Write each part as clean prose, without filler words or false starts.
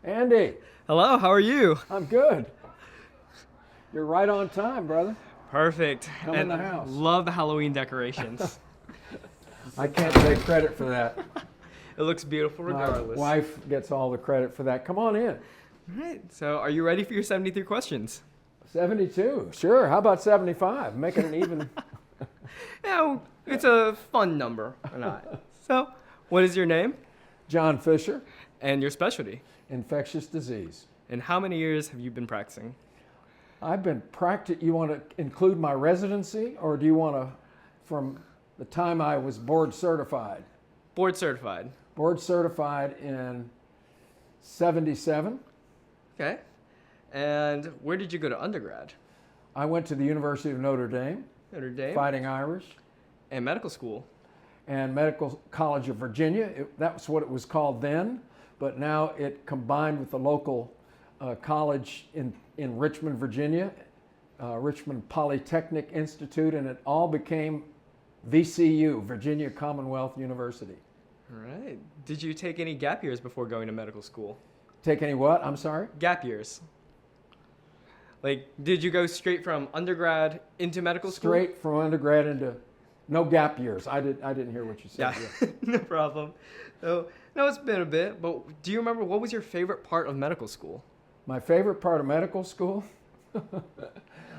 Andy, Hello, how are you? I'm good. You're right on time, brother. Perfect. Come in the house. Love the Halloween decorations. I can't take credit for that. It looks beautiful My regardless. wife gets all the credit for that. Come on in. All right, so are you ready for your 73 questions? 72. Sure. How about 75? Make it an even. Yeah, it's a fun number or not. So, what is your name John Fisher, and your specialty? infectious disease. And how many years have you been practicing? I've been practicing. You want to include my residency, or do you want to from the time I was board certified? Board certified. Board certified in 77. Okay. And where did you go to undergrad? I went to the University of Notre Dame, Notre Dame. Fighting Irish, And medical school. and Medical College of Virginia. That's what it was called then, but now it combined with the local college in Richmond, Virginia, Richmond Polytechnic Institute, and it all became VCU, Virginia Commonwealth University. All right. Did you take any gap years before going to medical school? Take any what? I'm sorry? Gap years. Like, did you go straight from undergrad into medical school? Straight from undergrad into no gap years. I didn't hear what you said. Yeah, no problem. So, no, it's been a bit, but do you remember what was your favorite part of medical school? My favorite part of medical school?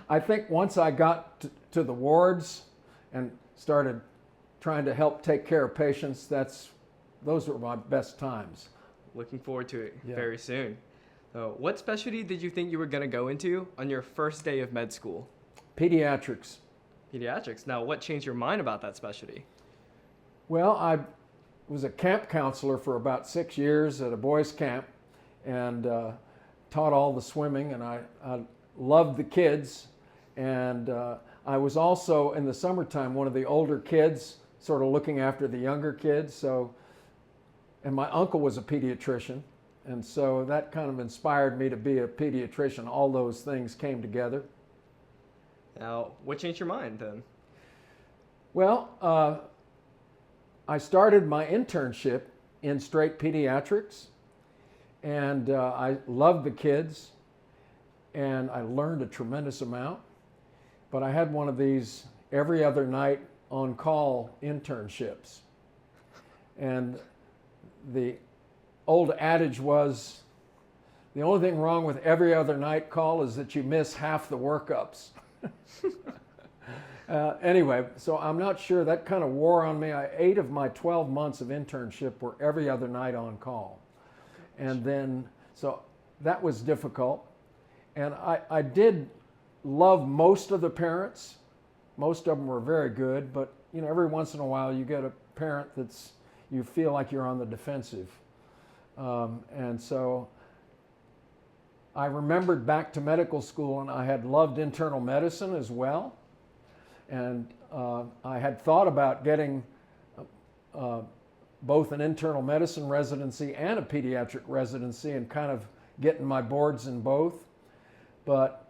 I think once I got to the wards and started trying to help take care of patients, those were my best times. Looking forward to it Yeah. very soon. So, what specialty did you think you were going to go into on your first day of med school? Pediatrics. Pediatrics. Now, what changed your mind about that specialty? Well, I was a camp counselor for about 6 years at a boys' camp and taught all the swimming, and I loved the kids. And I was also, in the summertime, one of the older kids, sort of looking after the younger kids. And my uncle was a pediatrician, and so that kind of inspired me to be a pediatrician. All those things came together. Now, what changed your mind then? Well, I started my internship in straight pediatrics, and I loved the kids, and I learned a tremendous amount. But I had one of these every other night on call internships. And the old adage was, the only thing wrong with every other night call is that you miss half the workups. Anyway, so I'm not sure, that kind of wore on me. 8 of my 12 months of internship were every other night on call. And then, so that was difficult. And I did love most of the parents. Most of them were very good, but you know, every once in a while you get a parent you feel like you're on the defensive. And so I remembered back to medical school, and I had loved internal medicine as well. And I had thought about getting both an internal medicine residency and a pediatric residency and kind of getting my boards in both. But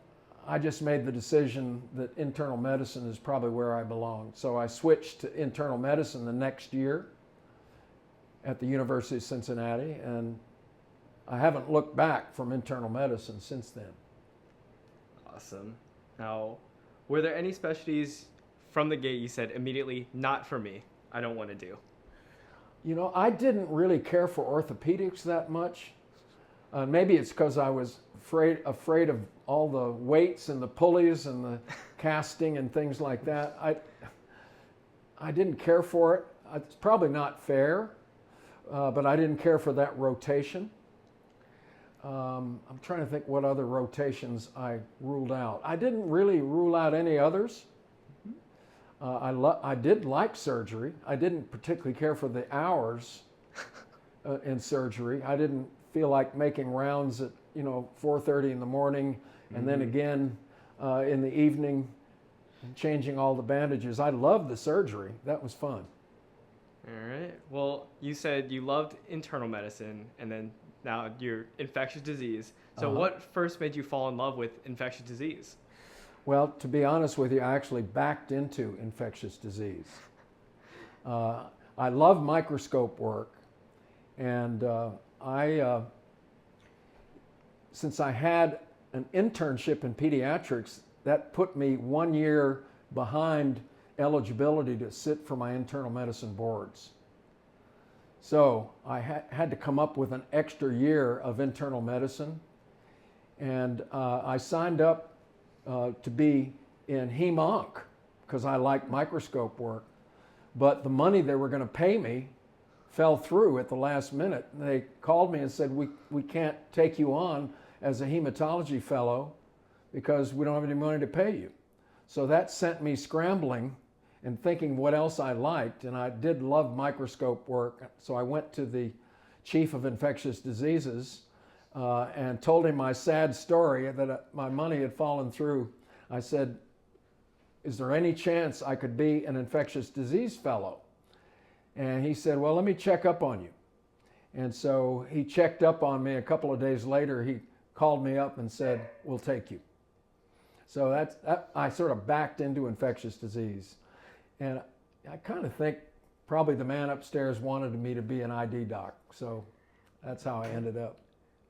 I just made the decision that internal medicine is probably where I belong. So I switched to internal medicine the next year at the University of Cincinnati, and I haven't looked back from internal medicine since then. Awesome. Now, were there any specialties from the gate you said immediately, not for me, I don't want to do? You know, I didn't really care for orthopedics that much. Maybe it's because I was afraid of all the weights and the pulleys and the casting and things like that. I didn't care for it. It's probably not fair, but I didn't care for that rotation. I'm trying to think what other rotations I ruled out. I didn't really rule out any others. I did like surgery. I didn't particularly care for the hours in surgery. I didn't feel like making rounds at 4:30 in the morning and then again in the evening and changing all the bandages. I loved the surgery. That was fun. All right. Well, you said you loved internal medicine, and then now you're infectious disease. So what first made you fall in love with infectious disease? Well, to be honest with you, I actually backed into infectious disease. I love microscope work, and I since I had an internship in pediatrics, that put me 1 year behind eligibility to sit for my internal medicine boards. So I had to come up with an extra year of internal medicine, and I signed up to be in Hem-Onc because I liked microscope work, but the money they were going to pay me fell through at the last minute. They called me and said, we can't take you on as a hematology fellow because we don't have any money to pay you. So that sent me scrambling and thinking what else I liked, and I did love microscope work. So I went to the chief of infectious diseases and told him my sad story that my money had fallen through. I said, is there any chance I could be an infectious disease fellow? And he said, well, let me check up on you. And so he checked up on me. A couple of days later, he called me up and said, we'll take you. So I sort of backed into infectious disease. And I kind of think probably the man upstairs wanted me to be an ID doc. So that's how I ended up.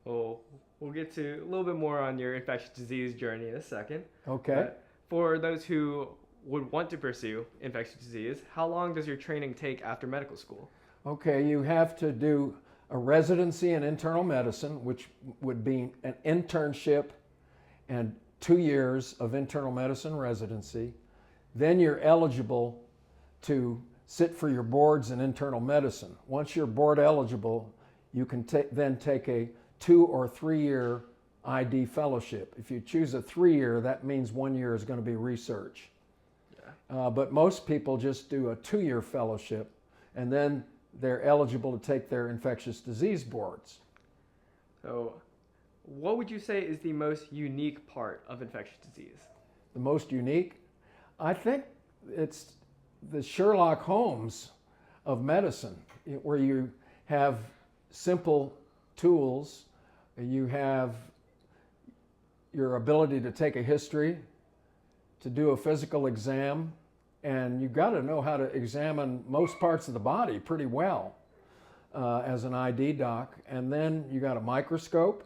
Well, we'll get to a little bit more on your infectious disease journey in a second. Okay. But for those who would want to pursue infectious disease, how long does your training take after medical school? Okay, you have to do a residency in internal medicine, which would be an internship and 2 years of internal medicine residency. Then you're eligible to sit for your boards in internal medicine. Once you're board eligible, you can then take a 2 or 3 year ID fellowship. If you choose a 3 year, that means 1 year is going to be research. But most people just do a 2 year fellowship, and then they're eligible to take their infectious disease boards. So what would you say is the most unique part of infectious disease? The most unique? I think it's the Sherlock Holmes of medicine, where you have simple tools, you have your ability to take a history, to do a physical exam, and you've got to know how to examine most parts of the body pretty well as an ID doc. And then you got a microscope,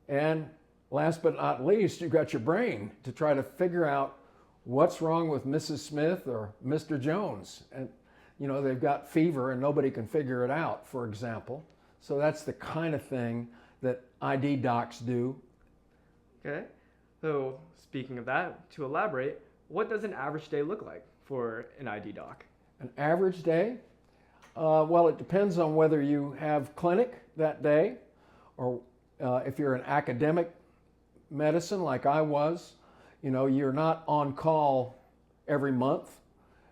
and last but not least, you've got your brain to try to figure out what's wrong with Mrs. Smith or Mr. Jones. And you know, they've got fever and nobody can figure it out, for example. So that's the kind of thing that ID docs do. Okay, so speaking of that, to elaborate, what does an average day look like for an ID doc? An average day? Well, it depends on whether you have clinic that day, or if you're an academic medicine like I was, you know, you're not on call every month.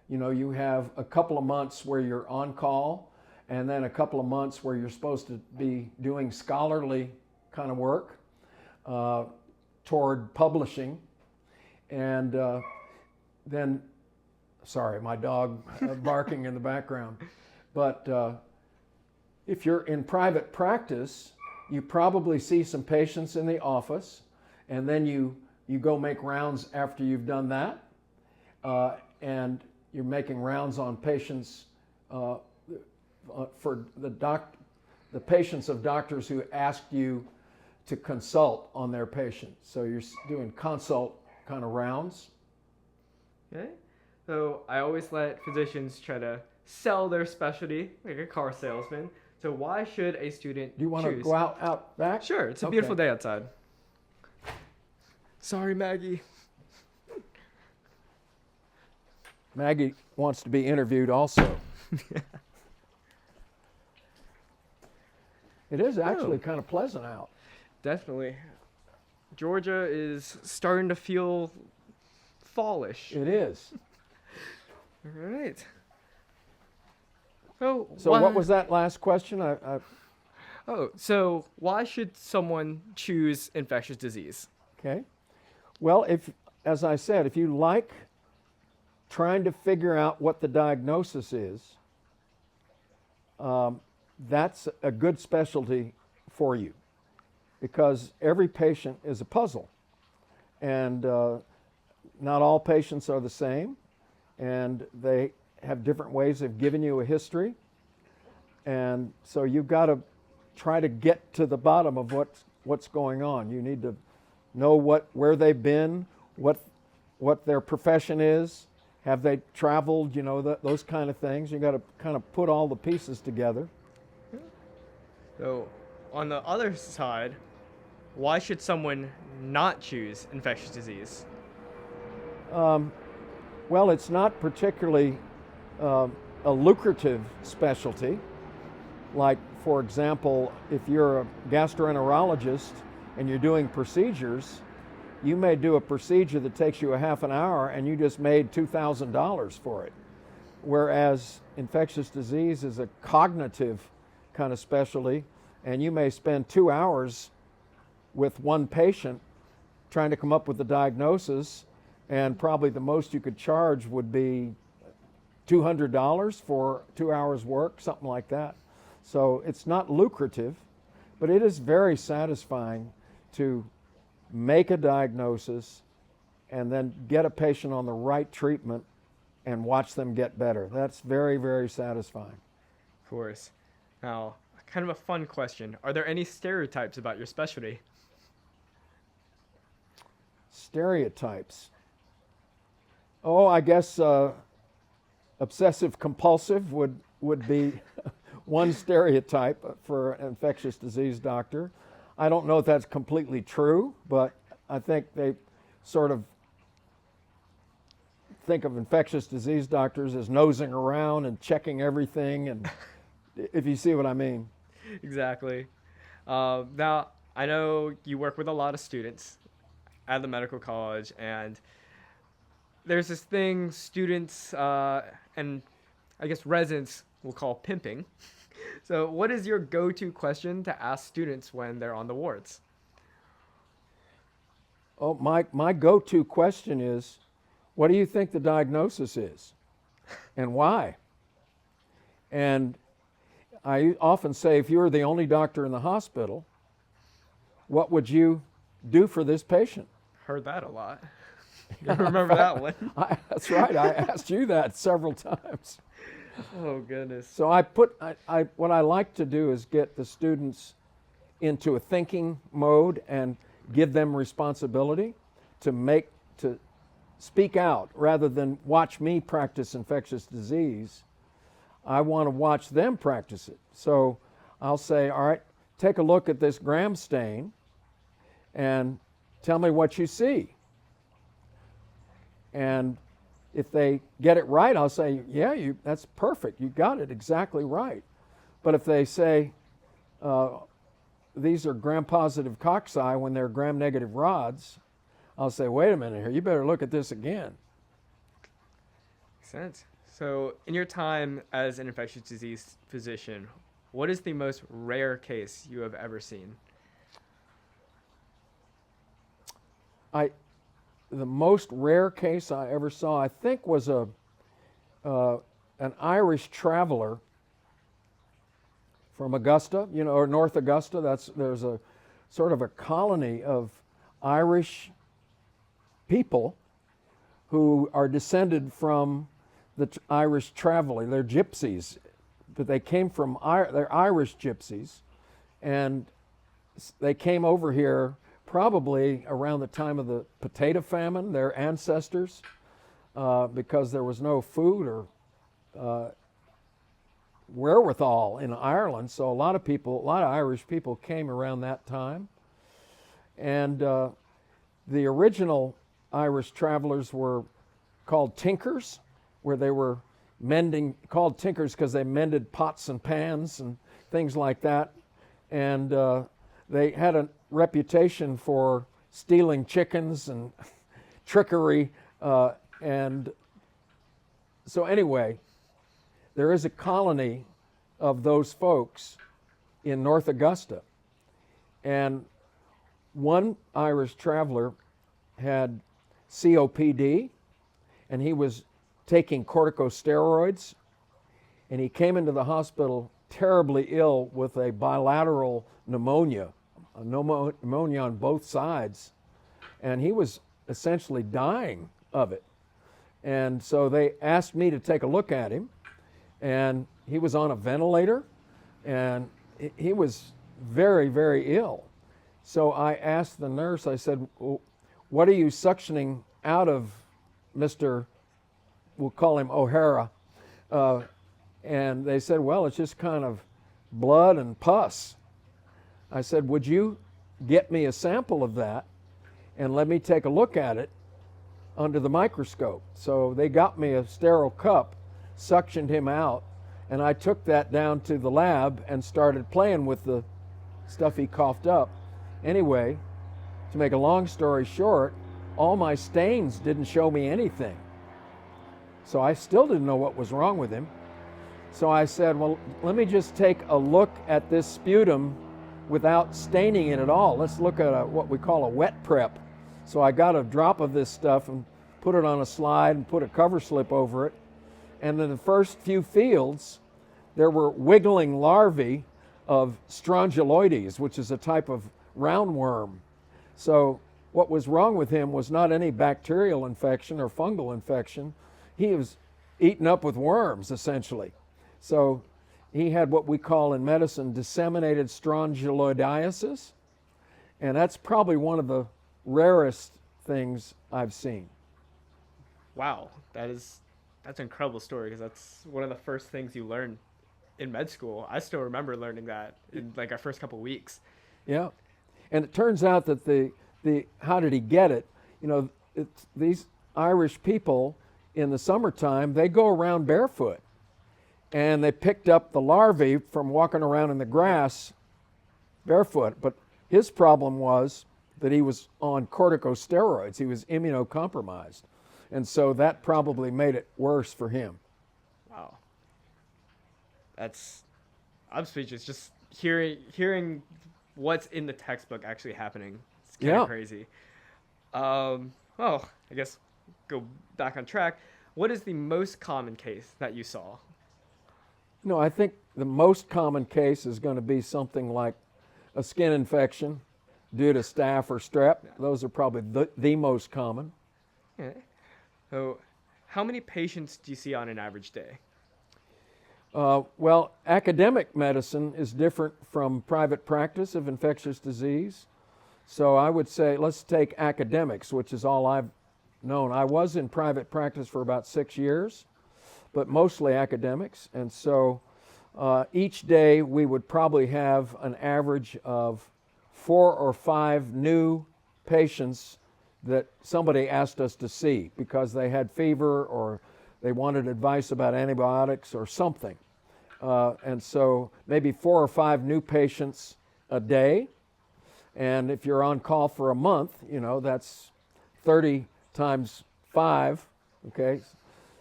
You know, you have a couple of months where you're on call, and then a couple of months where you're supposed to be doing scholarly kind of work toward publishing. And then, sorry, my dog barking in the background. But if you're in private practice, you probably see some patients in the office, and then you go make rounds after you've done that, and you're making rounds on patients for the patients of doctors who asked you to consult on their patients. So you're doing consult kind of rounds. Okay, so I always let physicians try to sell their specialty like a car salesman. So why should a student Do you want to go out back? Sure, it's a Okay. beautiful day outside. Sorry, Maggie. Maggie wants to be interviewed also. It is actually kind of pleasant out. Definitely. Georgia is starting to feel fallish. It is. All right. So What was that last question? So why should someone choose infectious disease? Okay. Well, as I said, if you like trying to figure out what the diagnosis is, that's a good specialty for you, because every patient is a puzzle, and not all patients are the same, and they have different ways of giving you a history, and so you've got to try to get to the bottom of what's going on. You need to know where they've been, what their profession is, have they traveled, those kind of things. You got to kind of put all the pieces together. So, on the other side, why should someone not choose infectious disease? Well, it's not particularly a lucrative specialty. Like, for example, if you're a gastroenterologist and you're doing procedures, you may do a procedure that takes you a half an hour and you just made $2,000 for it. Whereas infectious disease is a cognitive kind of specialty, and you may spend 2 hours with one patient trying to come up with the diagnosis, and probably the most you could charge would be $200 for 2 hours work, something like that. So it's not lucrative, but it is very satisfying to make a diagnosis and then get a patient on the right treatment and watch them get better. That's very, very satisfying. Of course. Now, kind of a fun question. Are there any stereotypes about your specialty? Stereotypes. Oh, I guess obsessive compulsive would be one stereotype for an infectious disease doctor. I don't know if that's completely true, but I think they sort of think of infectious disease doctors as nosing around and checking everything, and if you see what I mean. Exactly. Now, I know you work with a lot of students at the medical college, and there's this thing students and I guess residents will call pimping. So what is your go-to question to ask students when they're on the wards? Oh, my go-to question is, what do you think the diagnosis is and why? And I often say, if you were the only doctor in the hospital, what would you do for this patient? Heard that a lot. You remember that one? That's right. I asked you that several times. Oh, goodness. So what I like to do is get the students into a thinking mode and give them responsibility to speak out rather than watch me practice infectious disease. I want to watch them practice it. So I'll say, all right, take a look at this gram stain and tell me what you see. And if they get it right, I'll say, yeah, that's perfect. You got it exactly right. But if they say, these are gram-positive cocci when they're gram-negative rods, I'll say, wait a minute here, you better look at this again. Makes sense. So in your time as an infectious disease physician, what is the most rare case you have ever seen? The most rare case I ever saw, I think, was an Irish traveler from Augusta, or North Augusta. There's a sort of a colony of Irish people who are descended from the Irish traveler. They're gypsies, but they came from, they're Irish gypsies, and they came over here probably around the time of the potato famine, their ancestors, because there was no food or wherewithal in Ireland. So a lot of Irish people came around that time. And the original Irish travelers were called tinkers, where they were called tinkers because they mended pots and pans and things like that. And they had a reputation for stealing chickens and trickery. And so anyway, there is a colony of those folks in North Augusta. And one Irish traveler had COPD, and he was taking corticosteroids, and he came into the hospital terribly ill with a bilateral pneumonia on both sides, and he was essentially dying of it. And so they asked me to take a look at him, and he was on a ventilator, and he was very, very ill. So I asked the nurse, I said, what are you suctioning out of Mr., we'll call him O'Hara? And they said, well, it's just kind of blood and pus. I said, would you get me a sample of that and let me take a look at it under the microscope? So they got me a sterile cup, suctioned him out, and I took that down to the lab and started playing with the stuff he coughed up. Anyway, to make a long story short, all my stains didn't show me anything. So I still didn't know what was wrong with him. So I said, well, let me just take a look at this sputum without staining it at all. Let's look at what we call a wet prep. So I got a drop of this stuff and put it on a slide and put a cover slip over it. And in the first few fields, there were wiggling larvae of strongyloides, which is a type of roundworm. So what was wrong with him was not any bacterial infection or fungal infection. He was eaten up with worms, essentially. So he had what we call in medicine disseminated strongyloidiasis, and that's probably one of the rarest things I've seen. Wow, that's an incredible story, because that's one of the first things you learn in med school. I still remember learning that in like our first couple of weeks. Yeah, and it turns out that the how did he get it? You know, these Irish people in the summertime, they go around barefoot, and they picked up the larvae from walking around in the grass barefoot. But his problem was that he was on corticosteroids. He was immunocompromised, and so that probably made it worse for him. Wow, I'm speechless just hearing what's in the textbook actually happening. It's kind of crazy. Well, I guess go back on track. What is the most common case that you saw? No, I think the most common case is going to be something like a skin infection due to staph or strep. Yeah. Those are probably the most common. Okay. So how many patients do you see on an average day? Well, academic medicine is different from private practice of infectious disease. So I would say, let's take academics, which is all I've known. I was in private practice for about 6 years, but mostly academics. And so each day we would probably have an average of 4 or 5 new patients that somebody asked us to see because they had fever or they wanted advice about antibiotics or something. And so maybe 4 or 5 new patients a day. And if you're on call for a month, you know, that's 30 times 5, okay?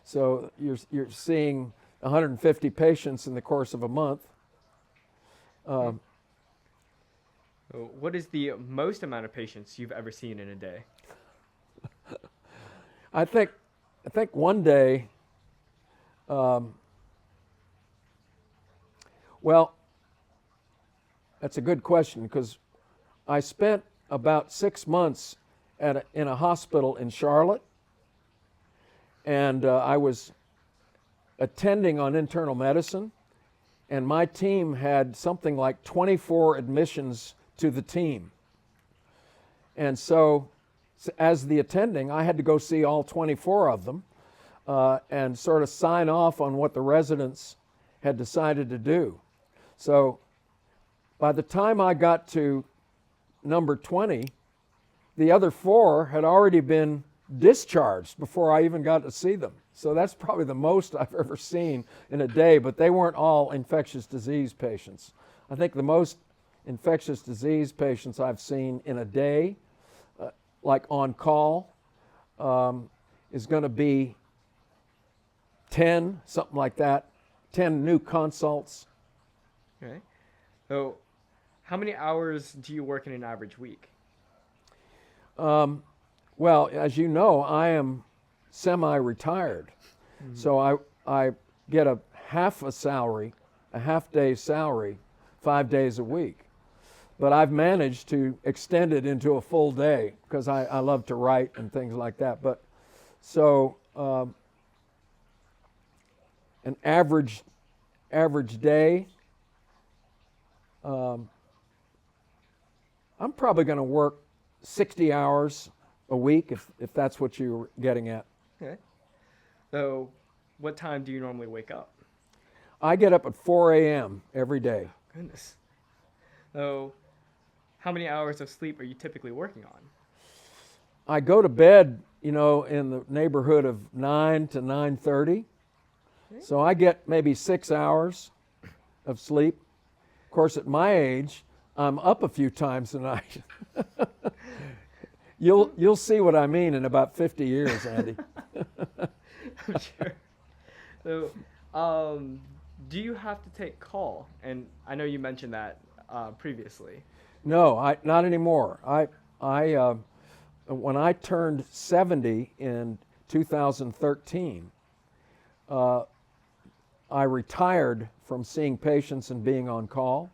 So you're seeing 150 patients in the course of a month. What is the most amount of patients you've ever seen in a day? I think one day, well, that's a good question because I spent about 6 months in a hospital in Charlotte, and I was attending on internal medicine, and my team had something like 24 admissions to the team. And so as the attending, I had to go see all 24 of them and sort of sign off on what the residents had decided to do. So by the time I got to number 20, the other 4 had already been discharged before I even got to see them. So that's probably the most I've ever seen in a day, but they weren't all infectious disease patients. I think the most infectious disease patients I've seen in a day, like on call, is going to be 10, something like that, 10 new consults. Okay. So how many hours do you work in an average week? Well, as you know, I am semi-retired. Mm-hmm. So I get a half day salary, 5 days a week. But I've managed to extend it into a full day because I love to write and things like that. But so an average day, I'm probably going to work 60 hours a week if that's what you're getting at. Okay. So, what time do you normally wake up? I get up at 4 a.m. every day. Goodness. So, how many hours of sleep are you typically working on? I go to bed, in the neighborhood of 9 to 9:30. Okay. So I get maybe 6 hours of sleep. Of course, at my age, I'm up a few times a night. You'll see what I mean in about 50 years, Andy. I'm sure. So, do you have to take call? And I know you mentioned that previously. No, not anymore. When I turned 70 in 2013, I retired from seeing patients and being on call,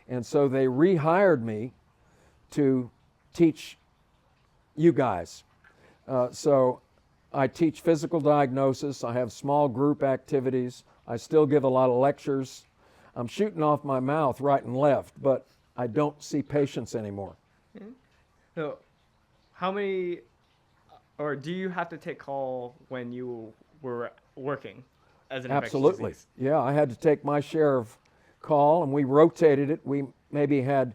and so they rehired me to teach you guys. So I teach physical diagnosis. I have small group activities. I still give a lot of lectures. I'm shooting off my mouth right and left, but I don't see patients anymore. Okay. So, how many, or do you have to take call when you were working as an infectious Absolutely. disease? Yeah, I had to take my share of call, and we rotated it. We maybe had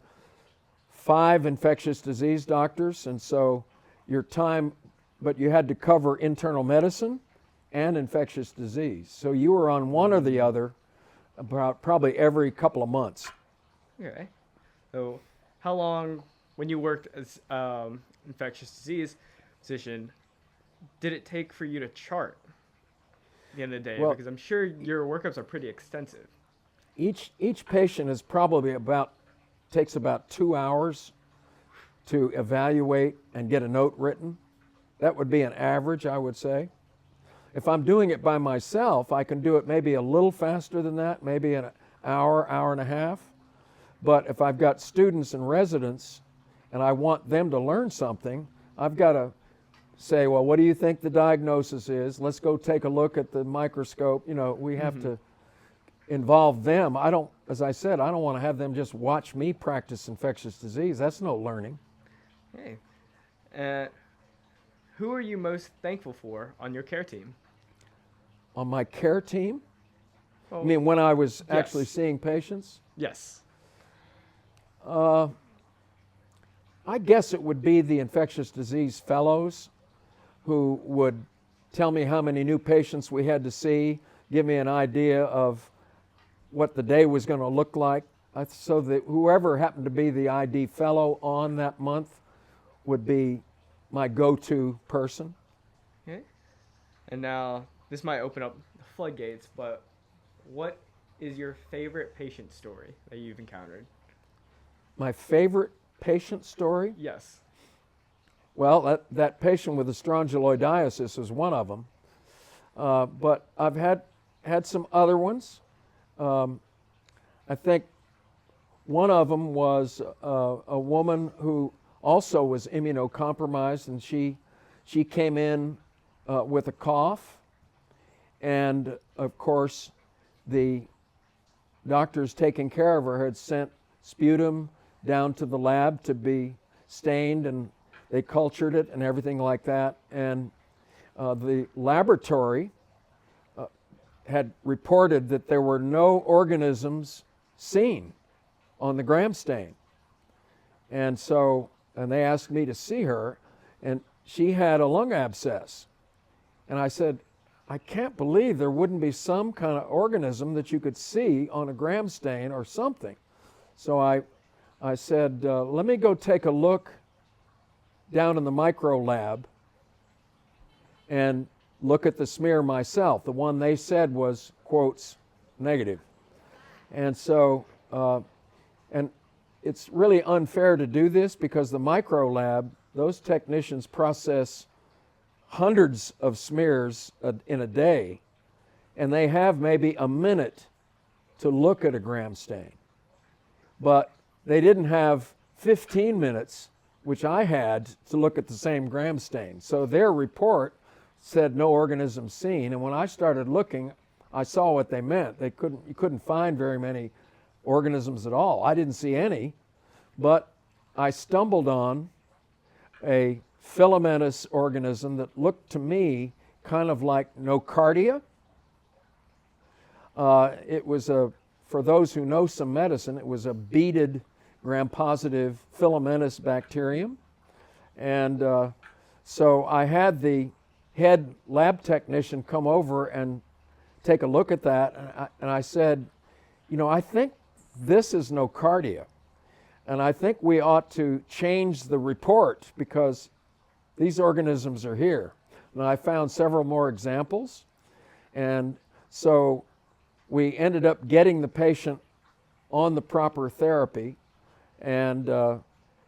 5 infectious disease doctors, and so your time, but you had to cover internal medicine and infectious disease. So you were on one or the other about probably every couple of months. Okay. So, how long, when you worked as infectious disease physician, did it take for you to chart at the end of the day? Well, Because I'm sure your workups are pretty extensive. Each patient is probably takes about 2 hours to evaluate and get a note written. That would be an average, I would say. If I'm doing it by myself, I can do it maybe a little faster than that, maybe an hour, hour and a half. But if I've got students and residents and I want them to learn something, I've got to say, well, what do you think the diagnosis is? Let's go take a look at the microscope. We have to involve them. As I said, I don't want to have them just watch me practice infectious disease. That's no learning. Hey. Who are you most thankful for on your care team? On my care team? Well, I mean, when I was yes. actually seeing patients? Yes. I guess it would be the infectious disease fellows who would tell me how many new patients we had to see, give me an idea of what the day was going to look like. So that whoever happened to be the ID fellow on that month would be my go-to person. Okay. And now, this might open up the floodgates, but what is your favorite patient story that you've encountered? My favorite patient story? Yes. Well, that patient with the strongyloidiasis is one of them. But I've had some other ones. I think one of them was a woman who also was immunocompromised, and she came in with a cough. And of course, the doctors taking care of her had sent sputum down to the lab to be stained, and they cultured it and everything like that. And the laboratory had reported that there were no organisms seen on the gram stain. And they asked me to see her, and she had a lung abscess. And I said, I can't believe there wouldn't be some kind of organism that you could see on a gram stain or something. So I said, let me go take a look down in the micro lab and look at the smear myself. The one they said was, quotes, negative. And so, and it's really unfair to do this because the micro lab, those technicians process hundreds of smears in a day, and they have maybe a minute to look at a gram stain. But they didn't have 15 minutes, which I had, to look at the same gram stain. So their report said no organism seen, and when I started looking, I saw what they meant. You couldn't find very many organisms at all. I didn't see any, but I stumbled on a filamentous organism that looked to me kind of like nocardia. It was for those who know some medicine, it was a beaded gram-positive filamentous bacterium. And so I had the head lab technician come over and take a look at that. And I said, you know, I think this is nocardia. And I think we ought to change the report because these organisms are here. And I found several more examples. And so we ended up getting the patient on the proper therapy. And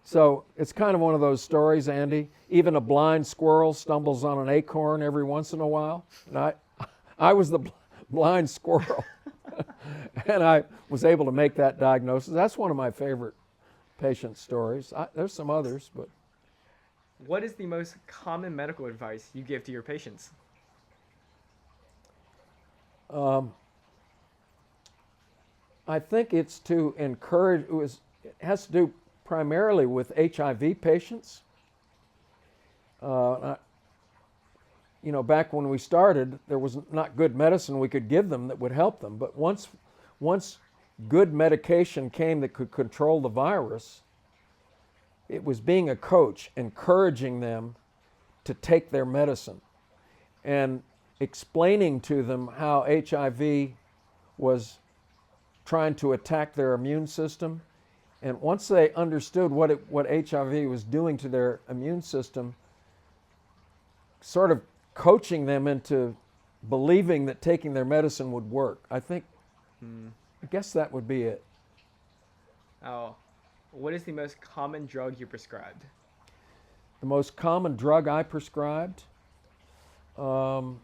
so it's kind of one of those stories, Andy. Even a blind squirrel stumbles on an acorn every once in a while. And I was the blind squirrel. And I was able to make that diagnosis. That's one of my favorite patient stories. There's some others, but. What is the most common medical advice you give to your patients? I think it's to encourage, it has to do primarily with HIV patients. You know, back when we started, there was not good medicine we could give them that would help them. But once good medication came that could control the virus, it was being a coach, encouraging them to take their medicine and explaining to them how HIV was trying to attack their immune system. And once they understood what HIV was doing to their immune system, sort of coaching them into believing that taking their medicine would work. I guess that would be it. Oh, what is the most common drug you prescribed? The most common drug I prescribed? Well,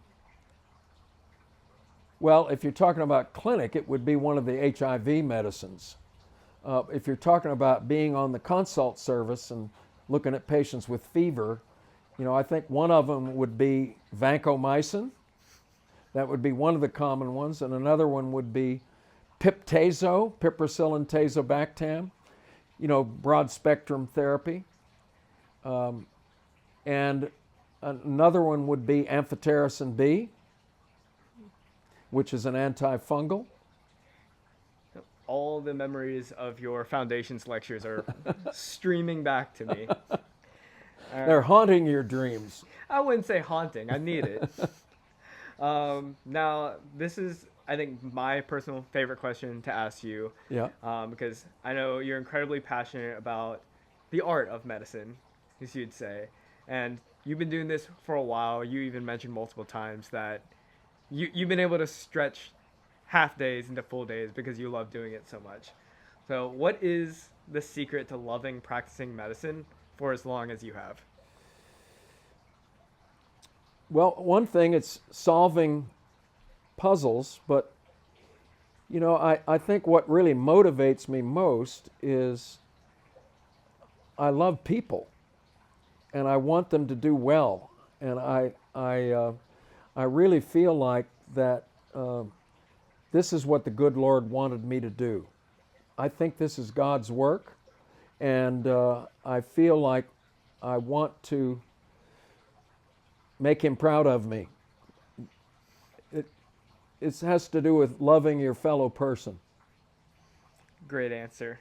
if you're talking about clinic, it would be one of the HIV medicines. If you're talking about being on the consult service and looking at patients with fever, you know, I think one of them would be vancomycin. That would be one of the common ones. And another one would be piperacillin tazobactam, you know, broad spectrum therapy. And another one would be amphotericin B, which is an antifungal. All the memories of your foundations lectures are streaming back to me. They're haunting your dreams. I wouldn't say haunting. I need it. Now, this is, I think, my personal favorite question to ask you. Yeah. Because I know you're incredibly passionate about the art of medicine, as you'd say. And you've been doing this for a while. You even mentioned multiple times that you've been able to stretch half days into full days because you love doing it so much. So what is the secret to loving practicing medicine for as long as you have? Well, one thing, it's solving puzzles, but you know, I think what really motivates me most is I love people and I want them to do well. And I really feel like that this is what the good Lord wanted me to do. I think this is God's work, and I feel like I want to make Him proud of me. It has to do with loving your fellow person. Great answer.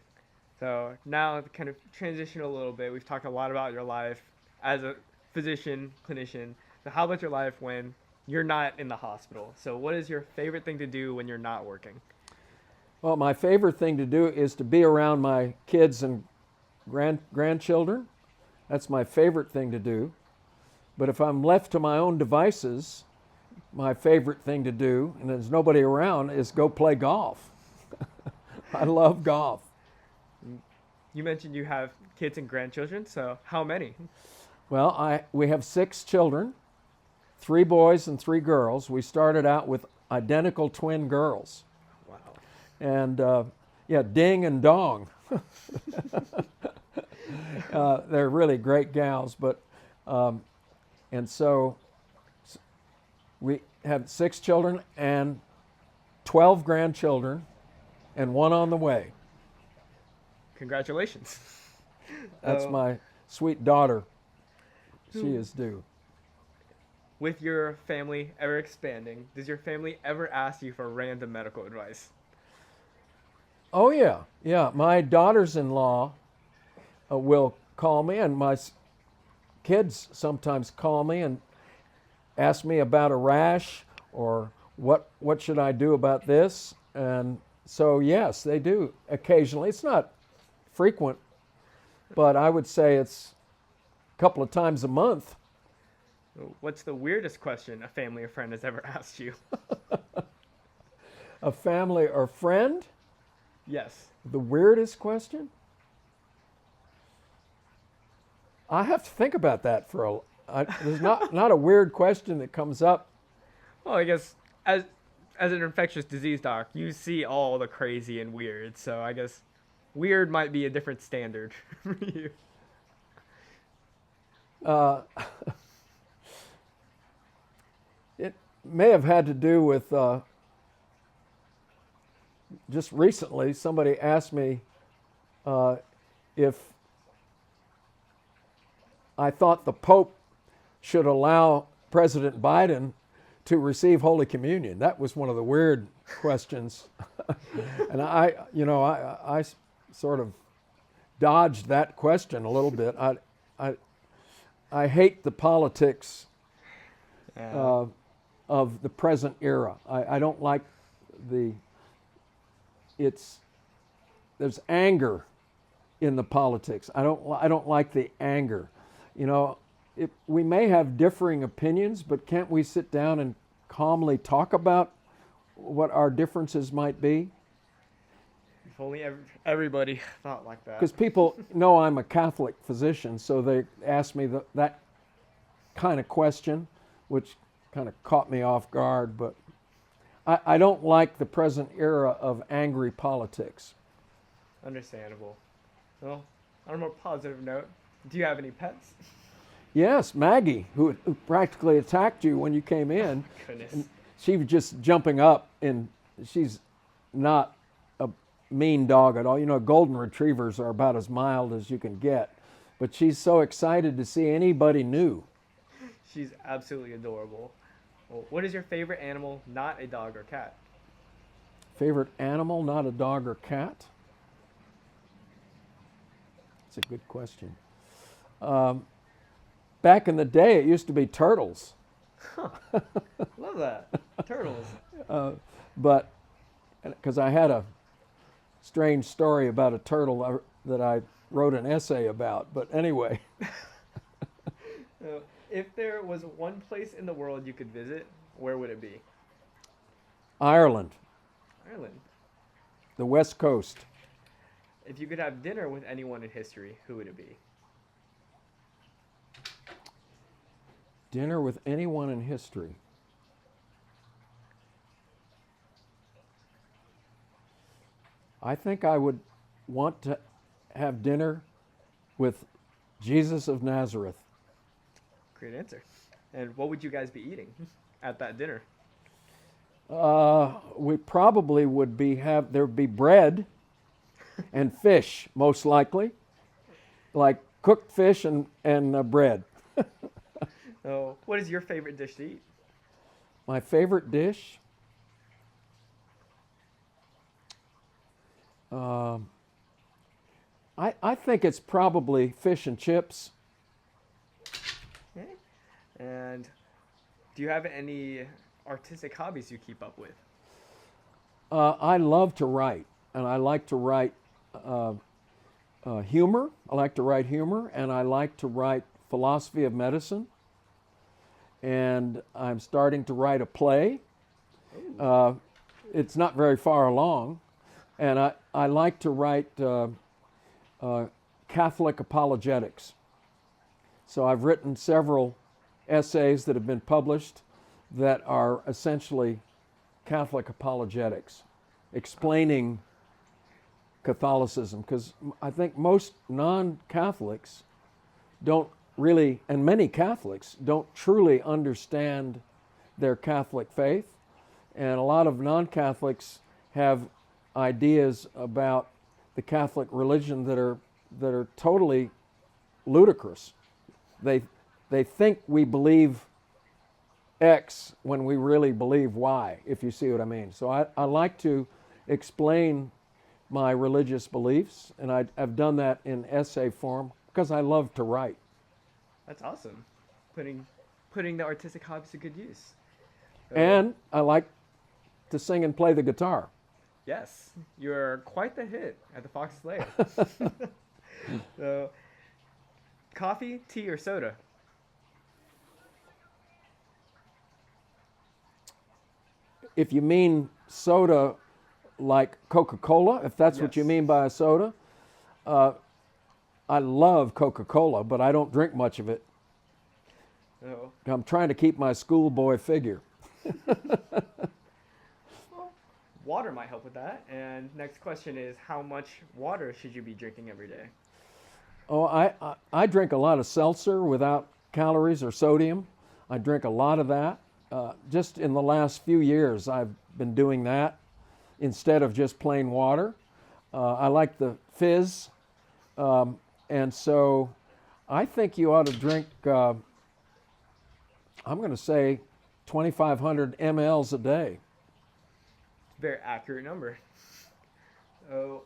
So now to kind of transition a little bit, we've talked a lot about your life as a physician, clinician. So how about your life when you're not in the hospital? So what is your favorite thing to do when you're not working? Well, my favorite thing to do is to be around my kids and grandchildren. That's my favorite thing to do. But if I'm left to my own devices, my favorite thing to do, and there's nobody around, is go play golf. I love golf. You mentioned you have kids and grandchildren, so how many? Well, we have 6 children, 3 boys and 3 girls. We started out with identical twin girls. Wow. And yeah, ding and dong. They're really great gals, but and so we have 6 children and 12 grandchildren and 1 on the way. Congratulations. That's Oh, my sweet daughter. She Who- is due. with your family ever expanding, does your family ever ask you for random medical advice? Oh yeah, yeah. My daughters-in-law will call me, and my kids sometimes call me and ask me about a rash or what should I do about this. And so yes, they do occasionally. It's not frequent, but I would say it's a couple of times a month. What's the weirdest question a family or friend has ever asked you? A family or friend? Yes. The weirdest question? I have to think about that for there's not a weird question that comes up. Well, I guess as an infectious disease doc, you see all the crazy and weird. So I guess weird might be a different standard for you. Uh, it may have had to do with just recently somebody asked me if I thought the Pope should allow President Biden to receive Holy Communion. That was one of the weird questions. And I sort of dodged that question a little bit. I hate the politics Yeah. of the present era. I don't like there's anger in the politics. I don't like the anger. You know, we may have differing opinions, but can't we sit down and calmly talk about what our differences might be? If only everybody thought like that. Because people know I'm a Catholic physician, so they ask me that kind of question, which kind of caught me off guard. But I don't like the present era of angry politics. Understandable. Well, on a more positive note, do you have any pets? Yes, Maggie, who practically attacked you when you came in. Goodness. And she was just jumping up, and she's not a mean dog at all. You know, golden retrievers are about as mild as you can get, but she's so excited to see anybody new. She's absolutely adorable. Well, what is your favorite animal, not a dog or cat? Favorite animal, not a dog or cat? That's a good question. Back in the day, it used to be turtles, Love that. Turtles. but because I had a strange story about a turtle that I wrote an essay about. But anyway, If there was one place in the world you could visit, where would it be? Ireland, Ireland. the West Coast. If you could have dinner with anyone in history, who would it be? Dinner with anyone in history. I think I would want to have dinner with Jesus of Nazareth. Great answer. And what would you guys be eating at that dinner? We probably would there'd be bread and fish, most likely, like cooked fish and bread. Oh, what is your favorite dish to eat? My favorite dish? I think it's probably fish and chips. Okay. And do you have any artistic hobbies you keep up with? I love to write, and I like to write humor. I like to write humor, and I like to write philosophy of medicine. And I'm starting to write a play. It's not very far along, and I like to write Catholic apologetics. So I've written several essays that have been published that are essentially Catholic apologetics, explaining Catholicism, because I think most non-Catholics don't really, and many Catholics don't truly understand their Catholic faith, and a lot of non-Catholics have ideas about the Catholic religion that are that are totally ludicrous. They think we believe X when we really believe Y, if you see what I mean. So I like to explain my religious beliefs, and I've done that in essay form because I love to write. That's awesome. Putting the artistic hobbies to good use. So, And I like to sing and play the guitar. yes, you're quite the hit at the Fox's Lair. So, coffee, tea, or soda? If you mean soda like Coca-Cola, if that's what you Yes. mean by a soda, I love Coca-Cola, but I don't drink much of it. So, I'm trying to keep my schoolboy figure. well, water might help with that. And next question is, how much water should you be drinking every day? Oh, I drink a lot of seltzer without calories or sodium. I drink a lot of that. Just in the last few years, I've been doing that instead of just plain water. I like the fizz. And so I think you ought to drink, I'm going to say 2,500 mLs a day. Very accurate number. So,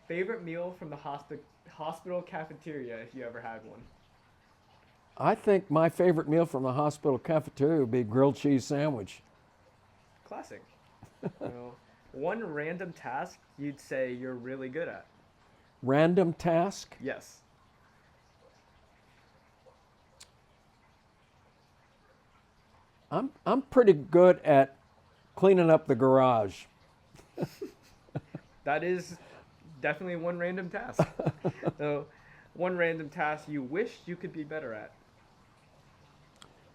favorite meal from the hospital cafeteria if you ever had one? I think my favorite meal from the hospital cafeteria would be grilled cheese sandwich. Classic. So, one random task you'd say you're really good at? Random task? Yes. I'm pretty good at cleaning up the garage. That is definitely one random task. So, one random task you wish you could be better at?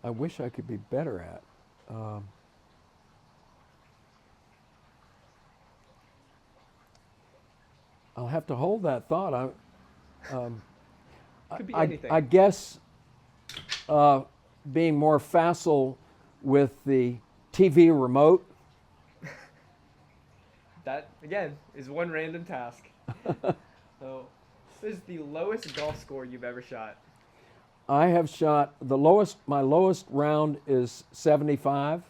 I wish I could be better at. I'll have to hold that thought. Could be anything. I guess being more facile with the TV remote. That, again, is one random task. So, what is the lowest golf score you've ever shot? I have shot my lowest round is 75.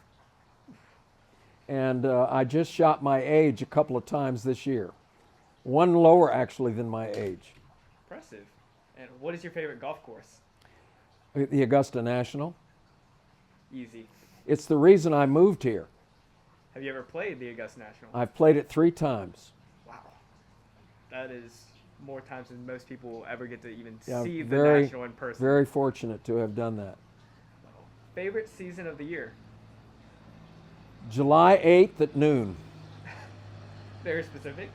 And I just shot my age a couple of times this year. One lower actually than my age. Impressive. And what is your favorite golf course? The Augusta National. Easy. It's the reason I moved here. Have you ever played the Augusta National? I've played it 3 times. Wow. That is more times than most people will ever get to even Yeah, see the very, National in person. very fortunate to have done that. Favorite season of the year? July 8th at noon. Very specific.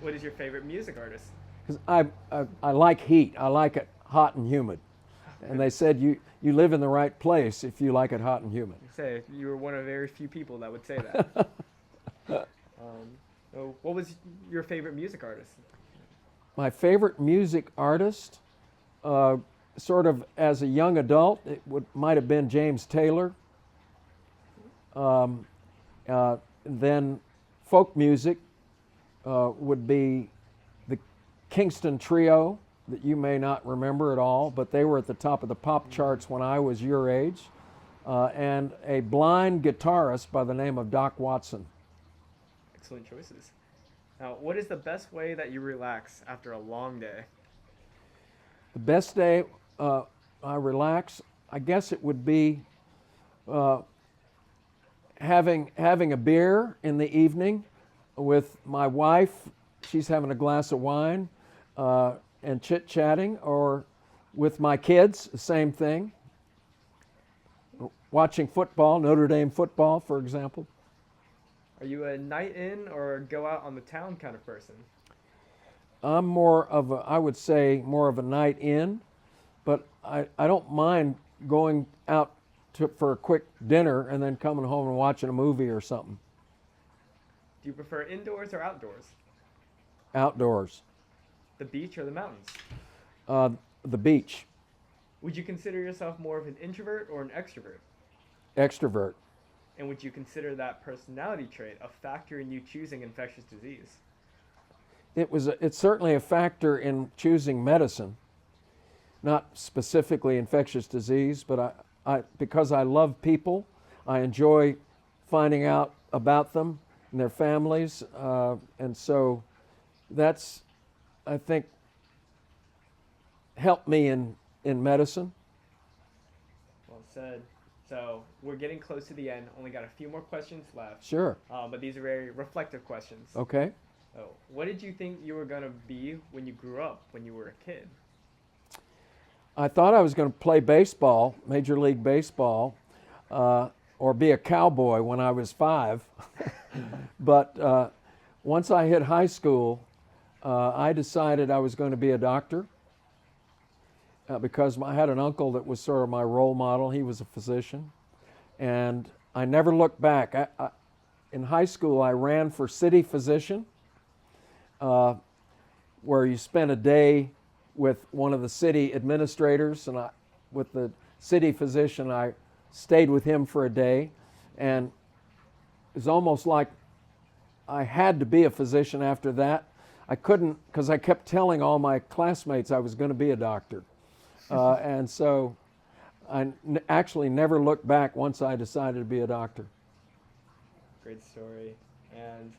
What is your favorite music artist? Because I like heat. I like it hot and humid. And they said you live in the right place if you like it hot and humid. Say you were one of very few people that would say that. So what was your favorite music artist? My favorite music artist, sort of as a young adult, might have been James Taylor. Then folk music would be the Kingston Trio, that you may not remember at all, but they were at the top of the pop charts when I was your age, and a blind guitarist by the name of Doc Watson. Excellent choices. Now, what is the best way that you relax after a long day? The best day I relax, I guess it would be having a beer in the evening with my wife. She's having a glass of wine and chit-chatting, or with my kids, the same thing. Watching football, Notre Dame football, for example. Are you a night in or go out on the town kind of person? I'm more of I would say more of a night in, but I don't mind going out for a quick dinner and then coming home and watching a movie or something. Do you prefer indoors or outdoors? Outdoors. The beach or the mountains? The beach. Would you consider yourself more of an introvert or an extrovert? Extrovert. And would you consider that personality trait a factor in you choosing infectious disease? it's certainly a factor in choosing medicine, not specifically infectious disease, but because I love people, I enjoy finding out about them and their families, and so that's, I think, helped me in medicine. Well said. So we're getting close to the end. Only got a few more questions left. Sure. But these are very reflective questions. Okay. So, what did you think you were going to be when you grew up, when you were a kid? I thought I was going to play baseball, Major League Baseball, or be a cowboy when I was 5. But once I hit high school, I decided I was going to be a doctor because I had an uncle that was sort of my role model. He was a physician. And I never looked back. In high school, I ran for city physician, where you spend a day with one of the city administrators, and with the city physician, I stayed with him for a day, and it was almost like I had to be a physician after that. I couldn't, because I kept telling all my classmates I was going to be a doctor, and so I actually never looked back once I decided to be a doctor. Great story. And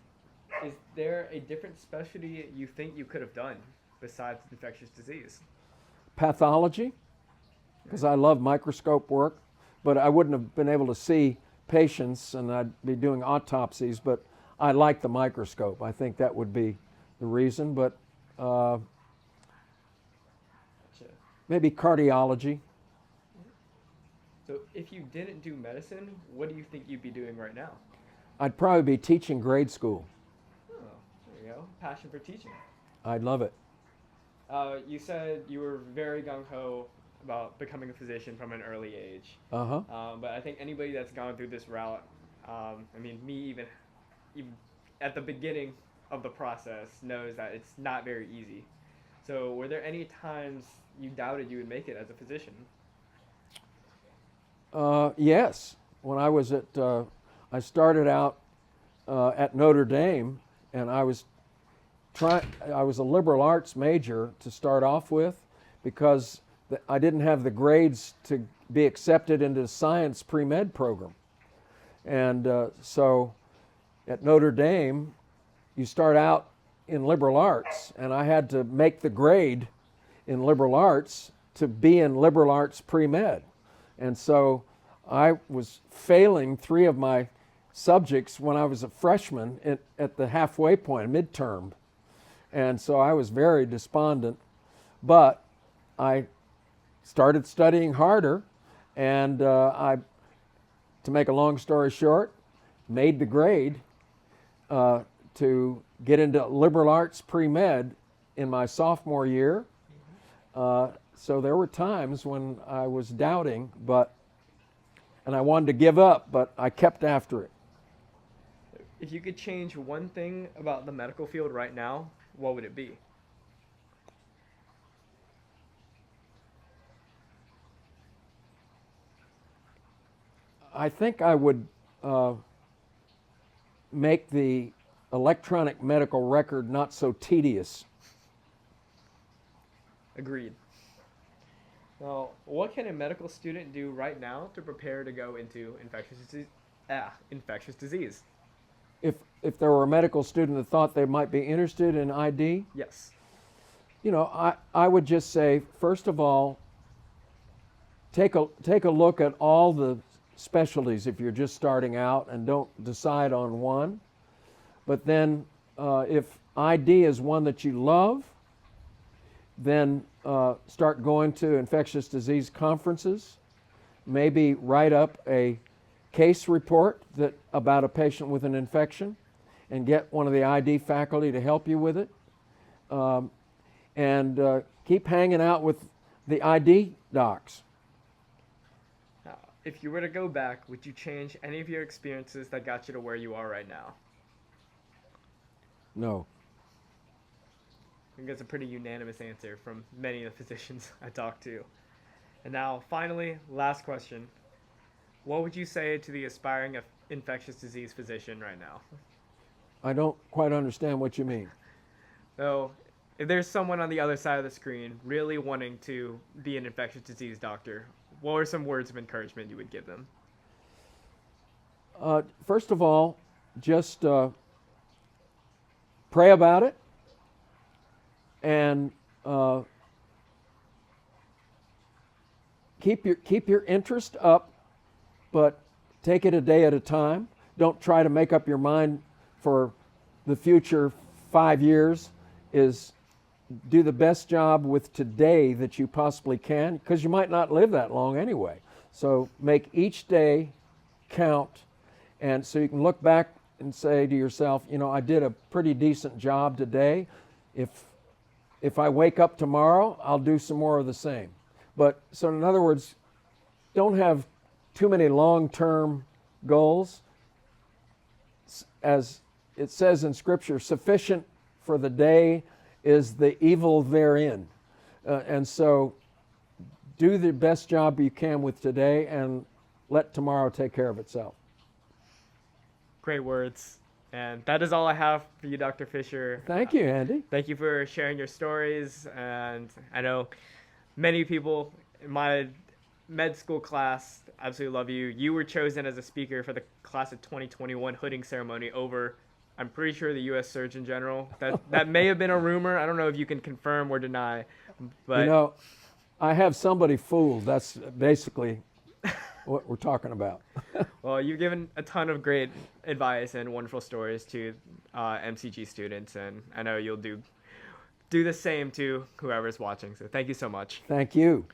is there a different specialty you think you could have done besides infectious disease? Pathology, because I love microscope work, but I wouldn't have been able to see patients, and I'd be doing autopsies, but I like the microscope. I think that would be the reason, but Gotcha. maybe cardiology. So if you didn't do medicine, what do you think you'd be doing right now? I'd probably be teaching grade school. Oh, there you go. Passion for teaching. I'd love it. You said you were very gung-ho about becoming a physician from an early age. Uh-huh. But I think anybody that's gone through this route, I mean, me even at the beginning of the process knows that it's not very easy. So were there any times you doubted you would make it as a physician? Yes. When I was I started out at Notre Dame, and I was a liberal arts major to start off with, because I didn't have the grades to be accepted into the science pre-med program. And so at Notre Dame, you start out in liberal arts, and I had to make the grade in liberal arts to be in liberal arts pre-med. And so I was failing 3 of my subjects when I was a freshman at the halfway point, midterm. And so I was very despondent, but I started studying harder, and to make a long story short, made the grade to get into liberal arts pre-med in my sophomore year. So there were times when I was doubting, and I wanted to give up, but I kept after it. If you could change one thing about the medical field right now, what would it be? I think I would make the electronic medical record not so tedious. Agreed. Now, what can a medical student do right now to prepare to go into infectious disease? If there were a medical student that thought they might be interested in ID, Yes. I would just say, first of all, take a look at all the specialties if you're just starting out, and don't decide on one. But then if ID is one that you love, then start going to infectious disease conferences. Maybe write up a case report about a patient with an infection, and get one of the ID faculty to help you with it. And keep hanging out with the ID docs. Now, if you were to go back, would you change any of your experiences that got you to where you are right now? No. I think that's a pretty unanimous answer from many of the physicians I talked to. And now, finally, last question. What would you say to the aspiring infectious disease physician right now? I don't quite understand what you mean. So, if there's someone on the other side of the screen really wanting to be an infectious disease doctor, what are some words of encouragement you would give them? First of all, just pray about it and keep your interest up, but take it a day at a time. Don't try to make up your mind for the future 5 years. Is do the best job with today that you possibly can, because you might not live that long anyway. So make each day count, and so you can look back and say to yourself, you know, I did a pretty decent job today. If I wake up tomorrow, I'll do some more of the same. But so in other words, don't have too many long-term goals. As it says in Scripture, sufficient for the day is the evil therein. And so do the best job you can with today and let tomorrow take care of itself. Great words. And that is all I have for you, Dr. Fisher. Thank you, Andy. Thank you for sharing your stories. And I know many people in my med school class absolutely love you. You were chosen as a speaker for the class of 2021 hooding ceremony over, I'm pretty sure, the U.S. Surgeon General. That may have been a rumor. I don't know if you can confirm or deny. But You know, I have somebody fooled. That's basically what we're talking about. well, you've given a ton of great advice and wonderful stories to MCG students, and I know you'll do the same to whoever's watching. So thank you so much. Thank you.